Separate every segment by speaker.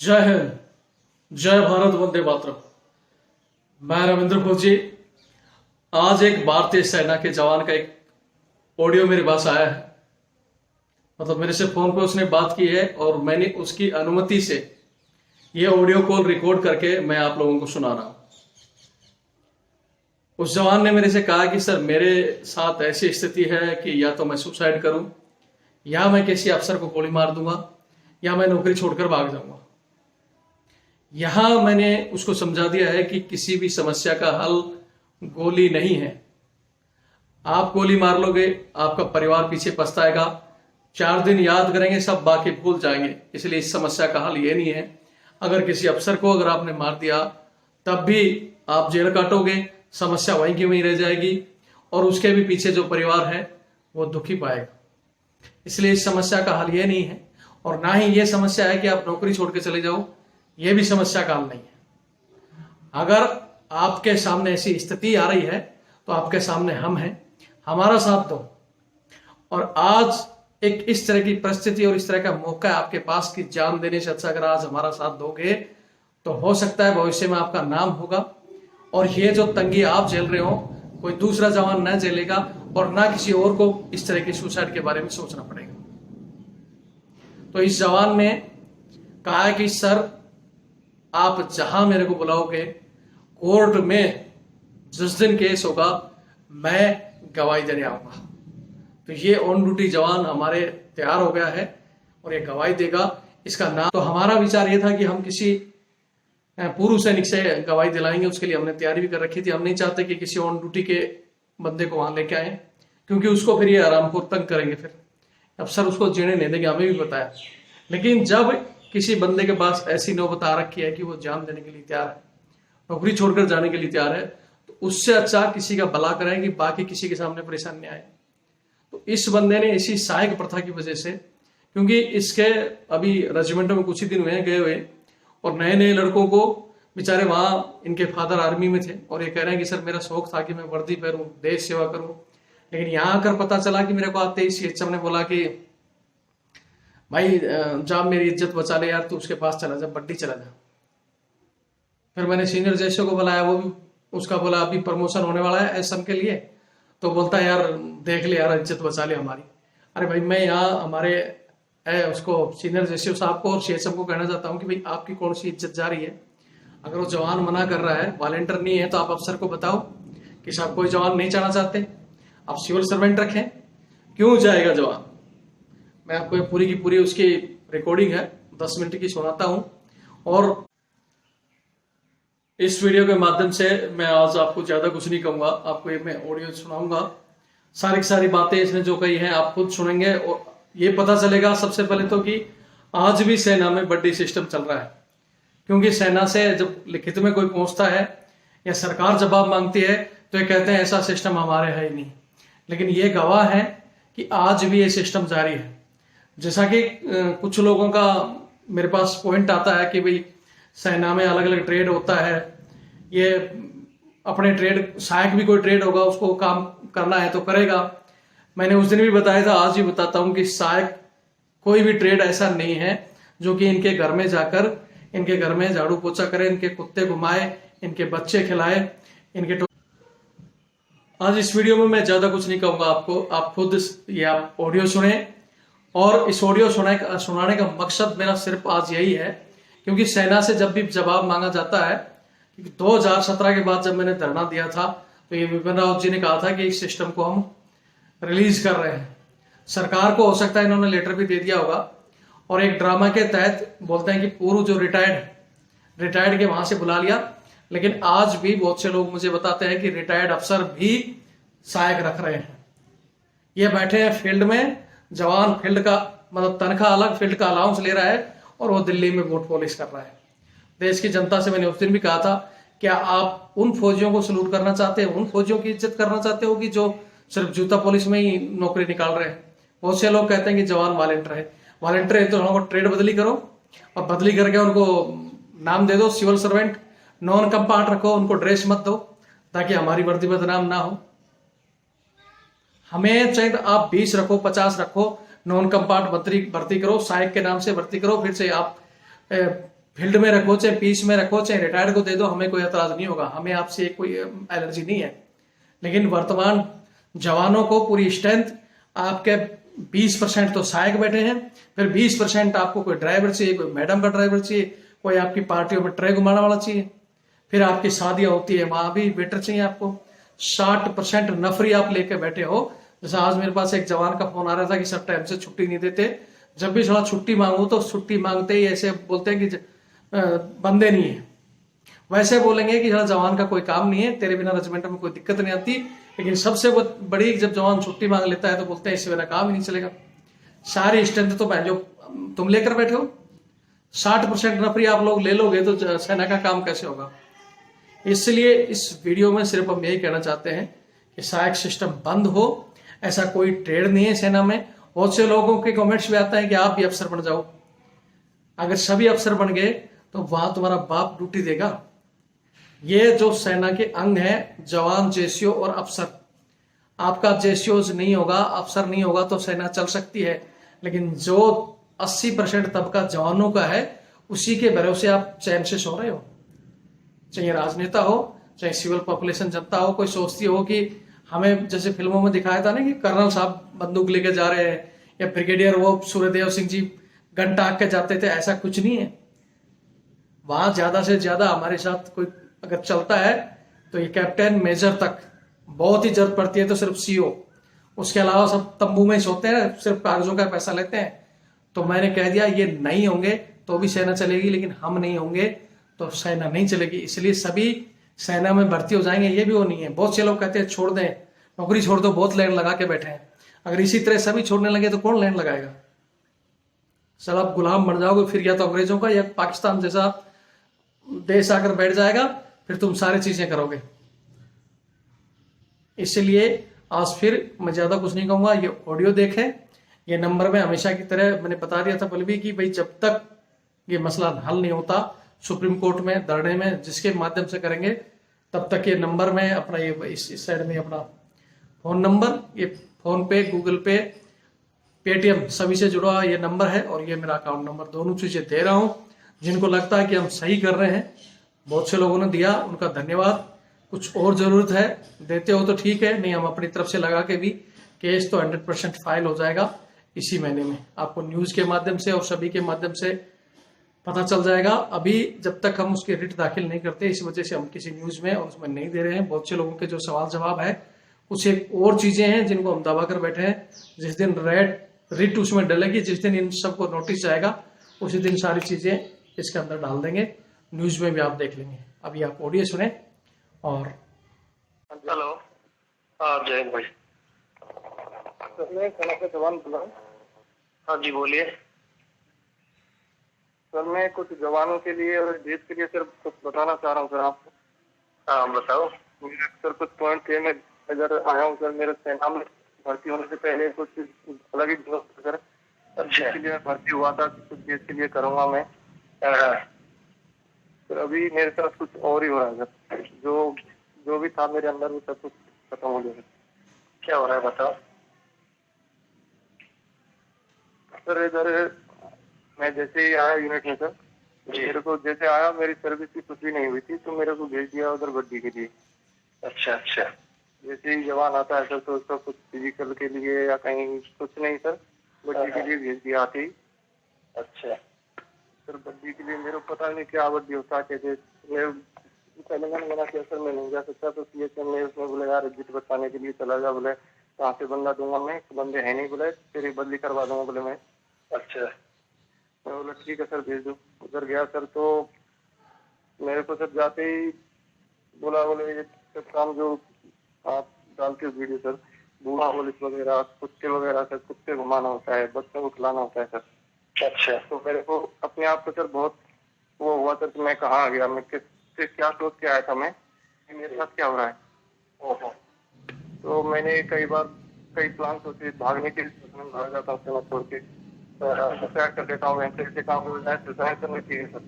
Speaker 1: जय हिंद, जय भारत, वंदे मातरम। मैं रविंद्र फौजी। आज एक भारतीय सेना के जवान का एक ऑडियो मेरे पास आया है। मतलब मेरे से फोन पे उसने बात की है और मैंने उसकी अनुमति से ये ऑडियो कॉल रिकॉर्ड करके मैं आप लोगों को सुना रहा हूं। उस जवान ने मेरे से कहा कि सर, मेरे साथ ऐसी स्थिति है कि या तो मैं सुसाइड करूं, या मैं किसी अफसर को गोली मार दूंगा, या मैं नौकरी छोड़कर भाग जाऊंगा। यहां मैंने उसको समझा दिया है कि किसी भी समस्या का हल गोली नहीं है। आप गोली मार लोगे, आपका परिवार पीछे पछताएगा, 4 दिन याद करेंगे, सब बाकी भूल जाएंगे। इसलिए इस समस्या का हल ये नहीं है। अगर किसी अफसर को अगर आपने मार दिया तब भी आप जेल काटोगे, समस्या वहीं की वहीं रह जाएगी और उसके भी पीछे जो परिवार है वो दुखी पाएगा। इसलिए इस समस्या का हल ये नहीं है और ना ही ये समस्या है कि आप नौकरी छोड़ के चले जाओ, ये भी समस्या का हल नहीं है। अगर आपके सामने ऐसी स्थिति आ रही है तो आपके सामने हम हैं, हमारा साथ दो। और आज एक इस तरह की परिस्थिति और इस तरह का मौका है आपके पास कि जान देने से अच्छा अगर आज हमारा साथ दोगे तो हो सकता है भविष्य में आपका नाम होगा और ये जो तंगी आप झेल रहे हो कोई दूसरा जवान न झेलेगा और ना किसी और को इस तरह की सुसाइड के बारे में सोचना पड़ेगा। तो इस जवान ने कहा कि सर, आप जहां मेरे को बुलाओगे, कोर्ट में जिस दिन केस होगा मैं गवाही देने आऊंगा। तो ये ऑन ड्यूटी जवान हमारे तैयार हो गया है और ये गवाही देगा। इसका नाम, तो हमारा विचार ये था कि हम किसी पूर्व सैनिक से गवाही दिलाएंगे, उसके लिए हमने तैयारी भी कर रखी थी। हम नहीं चाहते कि किसी ऑन ड्यूटी के बंदे को वहां लेके आए, क्योंकि उसको फिर ये आरामपुर तंग करेंगे, फिर अफसर उसको जीने नहीं देंगे, हमें भी पता है। लेकिन जब किसी बंदे के पास ऐसी नौबत आ रखी है कि वो जान देने के लिए तैयार है, नौकरी छोड़कर जाने के लिए तैयार है, तो उससे अच्छा किसी का भला करें कि बाकी किसी के सामने परेशानी आए। तो इस बंदे ने इसी सहायक प्रथा की वजह से, क्योंकि इसके अभी रेजिमेंटों में कुछ ही दिन हुए गए हुए और नए नए लड़कों को बेचारे, वहां इनके फादर आर्मी में थे और ये कह रहे हैं कि सर, मेरा शौक था कि मैं वर्दी पहनूं, देश सेवा करूं। लेकिन यहां आकर पता चला कि मेरे को आते ही सीएचएम ने बोला कि भाई जा, मेरी इज्जत बचा ले यार, तू उसके पास चला जा, बड्डी चला जा। फिर मैंने सीनियर जैसे को बुलाया, वो भी उसका बोला अभी प्रमोशन होने वाला है एसएम के लिए, तो बोलता है यार देख ले यार, इज्जत बचा ले हमारी। अरे भाई, मैं यहाँ हमारे उसको सीनियर जैसे साहब को और सीएचएम को कहना चाहता हूँ कि भाई आपकी कौन सी इज्जत जा रही है। अगर वो जवान मना कर रहा है, वॉलेंटियर नहीं है, तो आप अफसर को बताओ कि साहब कोई जवान नहीं जाना चाहते, आप सिविल सर्वेंट रखें, क्यों जाएगा जवान। मैं आपको ये पूरी की पूरी उसकी रिकॉर्डिंग है, 10 मिनट की सुनाता हूं। और इस वीडियो के माध्यम से मैं आज आपको ज्यादा कुछ नहीं कहूंगा, आपको ये मैं ऑडियो सुनाऊंगा। सारी बातें इसने जो कही हैं आप खुद सुनेंगे और ये पता चलेगा सबसे पहले तो कि आज भी सेना में बड्डी सिस्टम चल रहा है। क्योंकि सेना से जब लिखित में कोई पहुंचता है या सरकार जवाब मांगती है तो ये कहते हैं ऐसा सिस्टम हमारे है ही नहीं। लेकिन ये गवाह है कि आज भी ये सिस्टम जारी है। जैसा कि कुछ लोगों का मेरे पास पॉइंट आता है कि भाई सेना में अलग अलग ट्रेड होता है, ये अपने ट्रेड, सहायक भी कोई ट्रेड होगा, उसको काम करना है तो करेगा। मैंने उस दिन भी बताया था, आज भी बताता हूं कि सहायक कोई भी ट्रेड ऐसा नहीं है जो कि इनके घर में जाकर इनके घर में झाड़ू पोछा करे, इनके कुत्ते घुमाए, इनके बच्चे खिलाए, इनके आज इस वीडियो में मैं ज्यादा कुछ नहीं कहूंगा आपको, आप खुद ये आप ऑडियो सुने। और इस ऑडियो सुनाने का मकसद मेरा सिर्फ आज यही है, क्योंकि सेना से जब भी जवाब मांगा जाता है, 2017 के बाद जब मैंने धरना दिया था तो ये विपिन रावत जी ने कहा था कि इस सिस्टम को हम रिलीज कर रहे हैं। सरकार को हो सकता है इन्होंने लेटर भी दे दिया होगा और एक ड्रामा के तहत बोलते हैं कि पूर्व जो रिटायर्ड के वहां से बुला लिया। लेकिन आज भी बहुत से लोग मुझे बताते हैं कि रिटायर्ड अफसर भी सहायक रख रहे हैं। ये बैठे हैं फील्ड में, जवान फील्ड का मतलब तनख्वाह अलग, फील्ड का अलाउंस ले रहा है और वो दिल्ली में वोट पॉलिश कर रहा है। देश की जनता से मैंने उस दिन भी कहा था, क्या आप उन फौजियों को सलूट करना चाहते हैं, उन फौजियों की इज्जत करना चाहते हो कि जो सिर्फ जूता पॉलिश में ही नौकरी निकाल रहे हैं। बहुत से लोग कहते हैं कि जवान वॉलेंटियर है तो उनको ट्रेड बदली करो और बदली करके उनको नाम दे दो सिविल सर्वेंट, नॉन कंपार्ट रखो, उनको ड्रेस मत दो ताकि हमारी वर्दी बदनाम ना हो। हमें चाहे आप 20 रखो, 50 रखो, नॉन कंपार्ट भर्ती करो, सहायक के नाम से भर्ती करो, फिर से आप फील्ड में रखो चाहे पीस में रखो चाहे रिटायर्ड को दे दो, हमें कोई एतराज नहीं होगा, हमें आपसे कोई एलर्जी नहीं है। लेकिन वर्तमान जवानों को पूरी स्ट्रेंथ आपके 20% तो सहायक बैठे हैं, फिर 20% आपको कोई ड्राइवर चाहिए, कोई मैडम का ड्राइवर चाहिए, कोई आपकी पार्टियों में ट्रे घुमाने वाला चाहिए, फिर आपकी शादियां होती है वहां भी वेटर चाहिए आपको। 60% नफरी आप लेके बैठे हो। जैसा आज मेरे पास एक जवान का फोन आ रहा था कि सर टाइम से छुट्टी नहीं देते, जब भी थोड़ा छुट्टी मांगू तो छुट्टी मांगते ही ऐसे बोलते हैं कि बंदे नहीं है। वैसे बोलेंगे कि हाँ जवान का कोई काम नहीं है, तेरे बिना रेजिमेंट में कोई दिक्कत नहीं आती, लेकिन सबसे बड़ी जब जवान छुट्टी मांग लेता है तो बोलते हैं इससे बिना काम ही नहीं चलेगा। सारी स्ट्रेंथ तो जो तुम लेकर बैठे हो, 60% नफरी आप लोग ले लोगे तो सेना का काम कैसे होगा। इसलिए इस वीडियो में सिर्फ हम यही कहना चाहते हैं कि सहायक सिस्टम बंद हो। ऐसा कोई ट्रेड नहीं है सेना में। बहुत से लोगों के कमेंट्स में आता है कि आप भी अफसर बन जाओ। अगर सभी अफसर बन गए तो वहां तुम्हारा बाप ड्यूटी देगा। ये जो सेना के अंग है, जवान, जेसीओ और अफसर, आपका जेसीओज नहीं होगा, अफसर नहीं होगा तो सेना चल सकती है, लेकिन जो 80% तबका जवानों का है उसी के भरोसे आप चैन से सो रहे हो। चाहे राजनेता हो चाहे सिविल पॉपुलेशन जनता हो, कोई सोचती हो कि हमें जैसे फिल्मों में दिखाया था ना कि कर्नल साहब बंदूक लेके जा रहे हैं या ब्रिगेडियर वो सूर्यदेव सिंह जी गन टाक के जाते थे, ऐसा कुछ नहीं है। वहां ज्यादा से ज्यादा हमारे साथ कोई अगर चलता है तो ये कैप्टन मेजर तक, बहुत ही जरूरत पड़ती है तो सिर्फ सीओ, उसके अलावा सब तंबू में ही सोते हैं, सिर्फ कागजों का पैसा लेते हैं। तो मैंने कह दिया ये नहीं होंगे तो भी सेना चलेगी, लेकिन हम नहीं होंगे तो सेना नहीं चलेगी। इसलिए सभी सेना में भर्ती हो जाएंगे, ये भी वो नहीं है। बहुत से लोग कहते हैं छोड़ दें, नौकरी छोड़ दो, बहुत लाइन लगा के बैठे हैं। अगर इसी तरह सभी छोड़ने लगे तो कौन लाइन लगाएगा। सर आप गुलाम बन जाओगे, फिर या तो अंग्रेजों का या पाकिस्तान जैसा देश आकर बैठ जाएगा, फिर तुम सारी चीजें करोगे। इसलिए आज फिर मैं ज्यादा कुछ नहीं कहूंगा, ये ऑडियो देखें। ये नंबर में हमेशा की तरह मैंने बता दिया था पहले भी कि भाई जब तक ये मसला हल नहीं होता सुप्रीम कोर्ट में धरने में जिसके माध्यम से करेंगे, तब तक ये नंबर में अपना ये इस साइड में अपना फोन नंबर, ये फोन पे, गूगल पे, पेटीएम सभी से जुड़ा हुआ ये नंबर है, और ये मेरा अकाउंट नंबर, दोनों चीजें दे रहा हूं। जिनको लगता है कि हम सही कर रहे हैं, बहुत से लोगों ने दिया, उनका धन्यवाद। कुछ और जरूरत है देते हो तो ठीक है, नहीं हम अपनी तरफ से लगा के भी केस तो 100% फाइल हो जाएगा इसी महीने में। आपको न्यूज के माध्यम से और सभी के माध्यम से पता चल जाएगा। अभी जब तक हम उसके रिट दाखिल नहीं करते, इस वजह से हम किसी न्यूज में और उसमें नहीं दे रहे हैं। बहुत से लोगों के जो सवाल जवाब है, कुछ एक और चीजें हैं जिनको हम दबा कर बैठे हैं। जिस दिन रिट उसमें डलेगी, जिस दिन इन सबको नोटिस जाएगा, उसी दिन सारी चीजें इसके अंदर डाल देंगे, न्यूज में भी आप देख लेंगे। अभी आप ऑडियो सुने। और
Speaker 2: हेलो, हाँ जय हिंद भाई।
Speaker 3: सर मैं सेना का जवान बोल रहा हूँ।
Speaker 2: हाँ जी बोलिए।
Speaker 3: सर मैं कुछ जवानों के लिए और देश के लिए सर कुछ बताना चाह रहा हूँ सर आपको।
Speaker 2: हाँ बताओ।
Speaker 3: मेरे सर कुछ पॉइंट थे, मैं इधर आया हूँ सर। मेरे सेना में भर्ती होने से पहले कुछ अलग ही दोस्त सर,
Speaker 2: अच्छा।
Speaker 3: इसके लिए भर्ती हुआ था, कुछ देश के लिए करूँगा मैं। सर अभी मेरे साथ कुछ और ही हो रहा है सर। जो भी था मेरे अंदर वो सब कुछ खत्म हो गया।
Speaker 2: क्या हो रहा है बताओ।
Speaker 3: सर इधर मैं जैसे ही आया यूनिट में सर, मेरे को जैसे आया मेरी सर्विस की कुछ भी नहीं हुई थी, तो मेरे को भेज दिया उधर बड्डी के लिए।
Speaker 2: अच्छा अच्छा।
Speaker 3: जैसे ही जवान आता है सर तो उसका कुछ फिजिकल के लिए या कहीं कुछ नहीं सर, बड्डी के लिए भेज दिया आते ही।
Speaker 2: अच्छा
Speaker 3: सर बड्डी के लिए मेरे को पता नहीं क्या बड्डी होता है, कैसे पहले मैंने मना किया सर मैं नहीं जा सकता, तो सीएचएम ने उसमें बोले यार एग्जिट बताने के लिए चला जा, बोले कहाँ से बंदा दूंगा मैं, बंदे है नहीं, बोले तेरी बदली करवा दूंगा बोले मैं।
Speaker 2: अच्छा।
Speaker 3: मैं बोला ठीक है सर भेज दो। उधर गया सर तो मेरे को सर जाते ही बोले ये सब काम जो आप डालते हो वीडियो सर, बूढ़ा पुलिस वगैरह, कुत्ते वगैरह सर, कुत्ते घुमाना होता है, बच्चों को खिलाना होता है सर।
Speaker 2: अच्छा।
Speaker 3: तो मेरे को अपने आप को सर बहुत वो हुआ सर कि मैं कहाँ आ गया, मैं किससे क्या सोच के आया था मैं, मेरे साथ क्या हो रहा है।
Speaker 2: ओहो।
Speaker 3: तो मैंने कई प्लान सोचे भागने के लिए, भाग जाता हूँ मैं छोड़ के, सुसाइड कर देता हूँ, ऐसे काम हो जाए, सुसाइड करना चाहिए सर।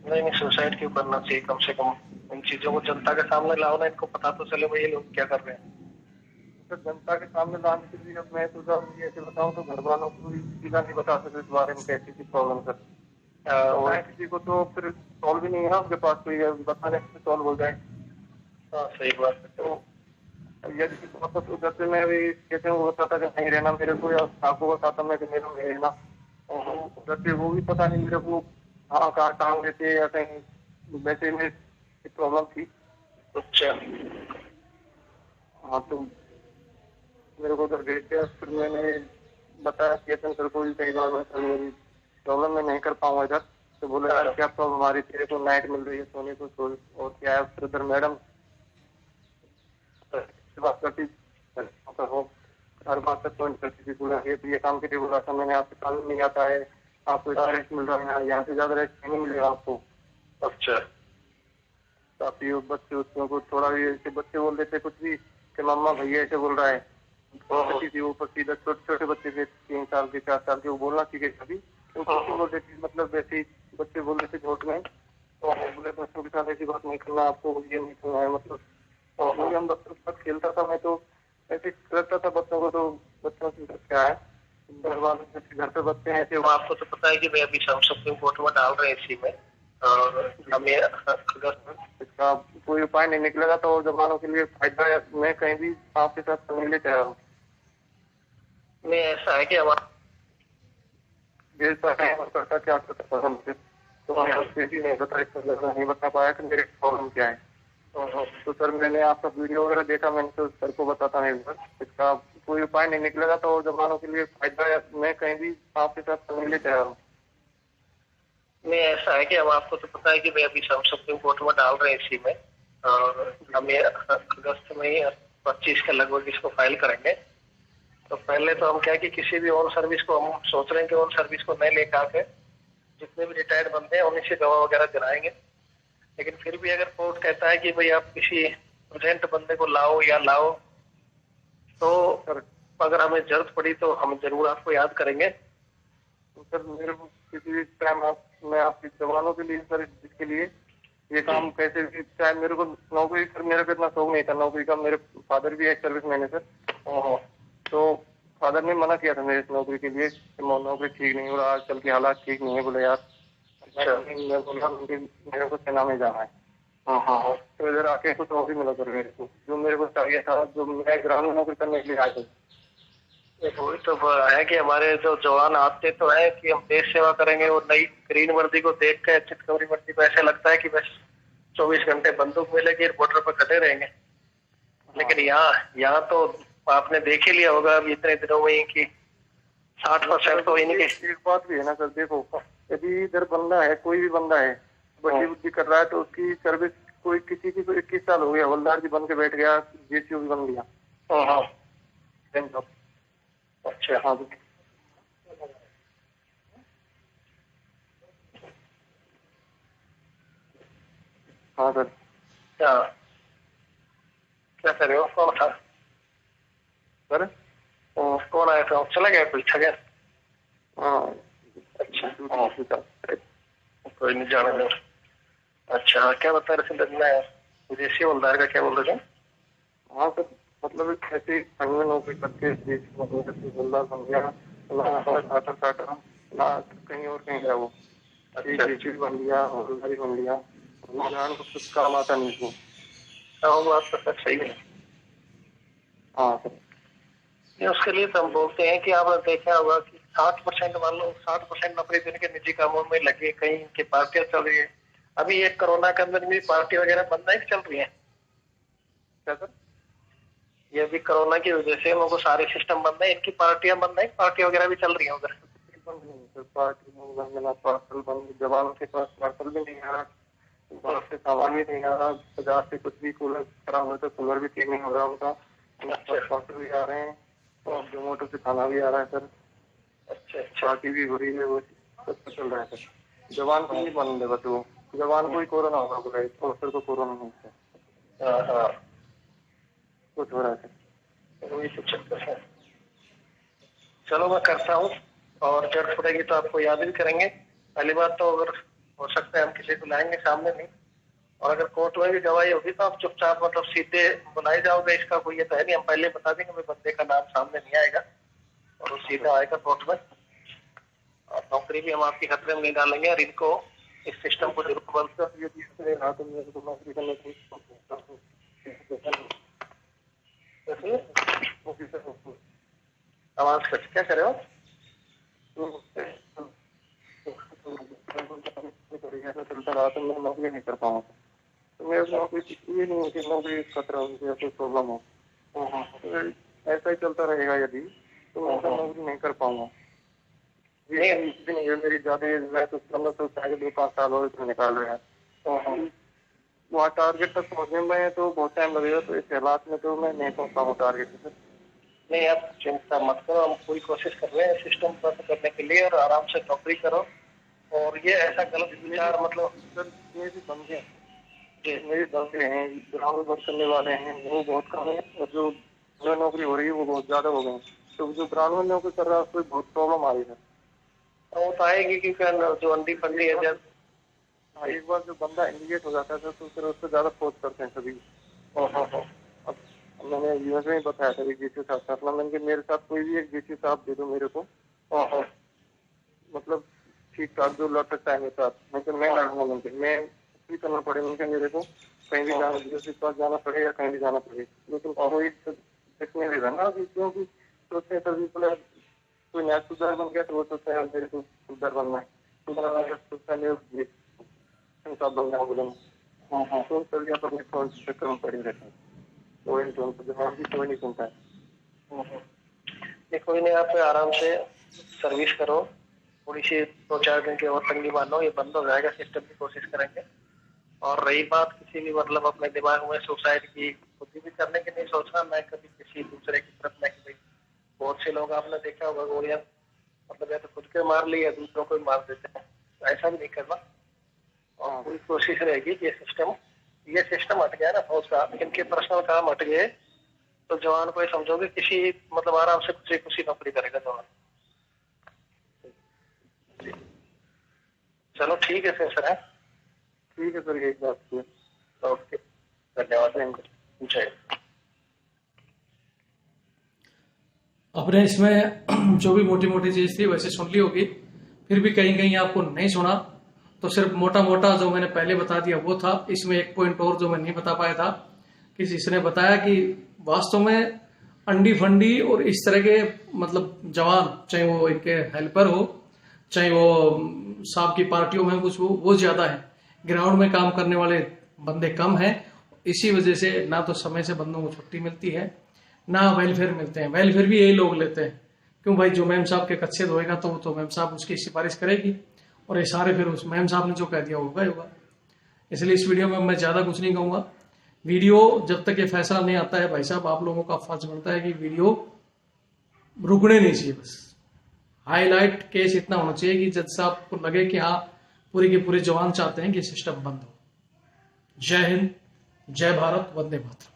Speaker 2: नहीं सुसाइड क्यों करना चाहिए, कम से कम इन चीजों को जनता के सामने लाओ ना, इनको पता तो चले भाई ये लोग क्या कर रहे हैं।
Speaker 3: सर जनता के सामने लाने के लिए अब मैं सोचा ऐसे बताऊँ तो घर वालों को सीधा नहीं बता सकते इस बारे में कैसी थी प्रॉब्लम सर। और किसी को तो फिर सॉल्व भी नहीं है ना, उनके पास कोई है बताने से सॉल्व हो जाए।
Speaker 2: हाँ सही बात है।
Speaker 3: तो यदि वापस उधर से मैं भी कहते हैं वो बताता कि नहीं रहना मेरे को, या आपको बताता मैं कि मेरे को नहीं रहना, और उधर से वो भी पता नहीं मेरे को हाँ कहाँ काम देते या कहीं वैसे में प्रॉब्लम थी।
Speaker 2: अच्छा।
Speaker 3: हाँ तो मेरे को उधर भेज दिया, फिर मैंने बताया कि सर को भी कई बार सर मेरी प्रॉब्लम मैं नहीं कर पाऊंगा इधर। तो बोला यार क्या प्रॉब्लम आ रही, तेरे को नाइट मिल रही है सोने को, सो और क्या है। फिर उधर मैडम बात करती हो, हर बात तक पॉइंट करती थी, बोला ये काम के लिए बोला था मैंने, आपसे काम नहीं आता है, आपको इतना रेस्ट मिल रहा है, यहाँ से ज्यादा रेस्ट नहीं मिलेगा आपको।
Speaker 2: अच्छा।
Speaker 3: काफी बच्चे उसमें को थोड़ा भी ऐसे बच्चे बोल देते कुछ भी कि मम्मा भैया ऐसे बोल रहा है। बच्ची थी वो पच्चीस छोटे छोटे बच्चे थे 3 साल के 4 साल के, वो बोलना सीखे कभी तो कुछ बोल देती, मतलब वैसे ही बच्चे बोल देते झूठ में। तो बोले बच्चों के साथ ऐसी बात नहीं करना, आपको ये नहीं करना है, मतलब और हम बच्चों के साथ खेलता था मैं, तो ऐसे करता था बच्चों को। तो बच्चों की क्या है घर पे बच्चे हैं ऐसे।
Speaker 2: आपको तो पता है कि मैं अभी हम सुप्रीम कोर्ट में डाल रहे हैं इसी में, और हमें
Speaker 3: इसका कोई उपाय नहीं निकलेगा तो जवानों के लिए फायदा है। मैं कहीं भी आपके साथ मिलने चाह रहा हूँ।
Speaker 2: में ऐसा है कि हमारा
Speaker 3: करता क्या करता मुझे तो नहीं बता, नहीं बता पाया कि मेरी प्रॉब्लम क्या है। तो सर मैंने आपका वीडियो वगैरह देखा, मैंने तो सर को बताता नहीं, इसका कोई उपाय नहीं निकलेगा तो जवानों के लिए फायदा है। मैं कहीं भी आपके साथ मिलने चाह रहा हूँ।
Speaker 2: में ऐसा है कि हम आपको तो पता है कि मैं अभी हम सुप्रीम कोर्ट में डाल रहे हैं इसी में, और हमें अगस्त में ही 25 के लगभग इसको फाइल करेंगे। तो पहले तो हम क्या कि किसी भी ऑन सर्विस को हम सोच रहे हैं कि ऑन सर्विस को नहीं लेकर आके जितने भी रिटायर्ड बंदे हैं उन्हीं से दवा वगैरह दिलाएंगे। लेकिन फिर भी अगर कोर्ट कहता है कि भाई आप किसी प्रेजेंट बंदे को लाओ या लाओ, तो अगर हमें जरूरत पड़ी तो हम जरूर आपको याद करेंगे।
Speaker 3: तो सर मेरे को किसी भी टाइम मैं आपके जवानों के लिए सर इसके लिए ये काम कैसे भी चाहे, मेरे को नौकरी सर मेरे को इतना शौक नहीं था नौकरी का। मेरे फादर भी एक सर्विस मैन है सर, तो फादर ने मना किया था मेरे इस नौकरी के लिए, नौकरी ठीक नहीं हो रहा, आजकल के हालात ठीक नहीं है। बोले यार मैं बोला मेरे को सेना में जाना है। तो इधर आके कुछ नौकरी मिला कर मेरे को, जो मेरे को चाहिए था, जो मैं ग्रामीण नौकरी करने के लिए आया था।
Speaker 2: वही तो है कि हमारे जो जवान आते तो है कि हम देश सेवा करेंगे, और नई ग्रीन वर्दी को देख के चितकबरी वर्दी को ऐसा लगता है कि बस 24 घंटे बंदूक मिलेगी बॉर्डर पर खड़े रहेंगे। लेकिन यहाँ तो आपने देख ही लिया होगा अभी इतने दिनों में कि 60% तो इनके।
Speaker 3: एक बात भी है ना सर, देखो यदि इधर बंदा है, कोई भी बंदा है बच्ची बुद्धि कर रहा है, तो उसकी सर्विस कोई किसी की 21 साल हो गया, हवलदार जी बन के बैठ गया, जेसीओ भी बन गया।
Speaker 2: अच्छा।
Speaker 3: हाँ हाँ सर।
Speaker 2: क्या कर रहे हो? कौन था
Speaker 3: सर?
Speaker 2: कौन आया था? चला गया कोई? था गया?
Speaker 3: हाँ
Speaker 2: अच्छा कोई नहीं, जाने दो। अच्छा क्या बता रहे थे? मैं जेसी हवलदार का क्या बोल रहे थे?
Speaker 3: हाँ सर, मतलब ऐसे ही नौकरी करके हवलदार बन गया ना, कहीं और कहीं गया वो, जेसी बन गया, हवलदारी बन गया, कुछ काम आता नहीं उसको।
Speaker 2: बात तो सर सही है।
Speaker 3: हाँ सर,
Speaker 2: उसके लिए तो हम बोलते हैं कि आपने देखा होगा कि 60% मान लो 60% नौकरी देने के निजी कामों में लगे, कहीं इनकी पार्टियां चल रही है। अभी ये कोरोना के अंदर भी पार्टी वगैरह बंद नहीं चल रही है
Speaker 3: क्या सर?
Speaker 2: ये भी कोरोना की वजह से लोगों को सारे सिस्टम बंद है, इनकी पार्टियां बंद है, पार्टी वगैरह भी चल रही है उधर।
Speaker 3: पार्टी बंद, पार्सल बंद, जवानों के पास पार्सल भी नहीं आ रहा, बाहर से सामान भी नहीं आ रहा, बाजार से कुछ भी, कूलर खराब हो तो कूलर भी ठीक नहीं हो रहा उनका, पार्सल भी आ रहे हैं और जोमेटो से खाना भी आ रहा है सर। अच्छा, पार्टी भी हो रही है, वो सब चल रहा है सर। जवान को नहीं बंद है बस, वो जवान को ही कोरोना होगा बोला, अफसर को कोरोना नहीं है, कुछ हो रहा है सर।
Speaker 2: वही सब चक्कर है। चलो मैं करता हूँ, और जरूरत पड़ेगी तो आपको याद भी करेंगे। पहली बात तो अगर हो सकता है हम किसी को लाएंगे सामने नहीं, और अगर कोर्ट में भी गवाही होगी तो आप चुपचाप मतलब सीधे बुलाए जाओगे, इसका कोई ये तो है नहीं। हम पहले बता देंगे, बंदे का नाम सामने नहीं आएगा और वो सीधा आएगा कोर्ट में, और नौकरी भी हम आपकी खतरे में नहीं डालेंगे और इनको इस सिस्टम को जरूर बंद
Speaker 3: सर यदि ऐसे रहा तो मेरे को नौकरी करने की
Speaker 2: आवाज कट क्या कर रहे हो?
Speaker 3: ऐसा चलता रहा तो मैं नौकरी नहीं कर पाऊंगा। तो मेरे को नौकरी ये नहीं है कि नौकरी खतरा हो या कोई प्रॉब्लम हो, तो ऐसा ही चलता रहेगा यदि तो मैं तो नौकरी नहीं कर पाऊंगा। ये नहीं है मेरी ज्यादा मैं तो 2-5 साल और इसमें निकाल रहे हैं। वहाँ टारगेट तक पहुँचने में तो बहुत टाइम लगेगा, तो इस हालात में तो मैं नहीं पहुँच पाऊंगा टारगेट तक।
Speaker 2: नहीं, आप चिंता मत करो, हम पूरी कोशिश कर रहे हैं सिस्टम बंद करने के लिए और आराम से नौकरी करो। और ये ऐसा गलत विचार मतलब
Speaker 3: सर मेरे बंदे
Speaker 2: जी
Speaker 3: मेरे बंदे हैं ग्राउंड वर्क करने वाले हैं वो बहुत कम है, और जो नौकरी हो रही है वो बहुत ज्यादा हो गई। तो जो ग्राउंड में नौकरी कर रहा है उसको बहुत प्रॉब्लम आ रही है।
Speaker 2: वो तो आएगी क्योंकि जो अंडी फंडी है जब
Speaker 3: एक बार जो बंदा इंडिकेट हो जाता है तो फिर उससे ज्यादा फोर्स करते हैं सभी। अब मैंने यूएस में बताया था जीसी साहब से अपना, मैंने मेरे साथ कोई भी एक जीसी साहब दे दो मेरे को, मतलब ठीक ठाक जो लड़ सकता है मेरे साथ, मैं लड़ूंगा। मैं भी करना पड़े उनके, मेरे को कहीं भी जाना जीसी के पास जाना पड़े या कहीं भी जाना पड़े, लेकिन कोई देखने देगा ना अभी, क्योंकि सोचते हैं सभी कोई नया सुधार बन गया तो वो सोचता है मेरे को सुधार बनना है, सुधार सोचता है सब बन जाऊँ बोले तो चल गया, तो अपने फोन चक्कर में पड़े रहते हैं। कोई जवाब भी कोई नहीं सुनता है।
Speaker 2: कोई नहीं, आप आराम से सर्विस करो, थोड़ी सी 2-4 दिन की और तंगी मान लो, ये बंद हो जाएगा सिस्टम की कोशिश करेंगे। और रही बात किसी भी मतलब अपने दिमाग में सुसाइड की, खुद भी करने की नहीं सोचना, मैं कभी किसी दूसरे की तरफ नहीं कि भाई बहुत से लोग आपने देखा होगा गोलियां मतलब या तो खुद के मार ली या दूसरों को मार देते हैं, ऐसा भी नहीं करना। और पूरी कोशिश रहेगी कि ये सिस्टम हट गया ना फौज का, इनके पर्सनल काम हट गए तो जवान को समझोगे किसी मतलब आराम से खुशी नौकरी करेगा जवान। चलो ठीक है फिर सर, है
Speaker 3: ठीक है सर, एक बात
Speaker 2: ओके, धन्यवाद। जय।
Speaker 1: अपने इसमें जो भी मोटी मोटी चीज थी वैसे सुन ली होगी, फिर भी कहीं कहीं आपको नहीं सुना तो सिर्फ मोटा मोटा जो मैंने पहले बता दिया वो था। इसमें एक पॉइंट और जो मैं नहीं बता पाया था कि इसने बताया कि वास्तव में अंडी फंडी और इस तरह के मतलब जवान, चाहे वो इनके हेल्पर हो चाहे वो साहब की पार्टियों में कुछ वो ज्यादा है, ग्राउंड में काम करने वाले बंदे कम हैं। इसी वजह से ना तो समय से बंदों को छुट्टी मिलती है ना वेलफेयर मिलते हैं। वेलफेयर भी यही लोग लेते हैं, क्यों भाई जो मैम साहब के कच्चे धोएगा तो वो तो मैम साहब उसकी सिफारिश करेगी और ये सारे फिर उस मैम साहब ने जो कह दिया होगा ही होगा। इसलिए इस वीडियो में मैं ज्यादा कुछ नहीं कहूंगा। वीडियो जब तक ये फैसला नहीं आता है भाई साहब, आप लोगों का फर्ज बनता है कि वीडियो रुकने नहीं चाहिए, बस हाईलाइट केस इतना होना चाहिए कि जज साहब को लगे कि हाँ पूरे के पूरे जवान चाहते हैं कि सिस्टम बंद हो। जय हिंद, जय भारत, वंदे मातरम।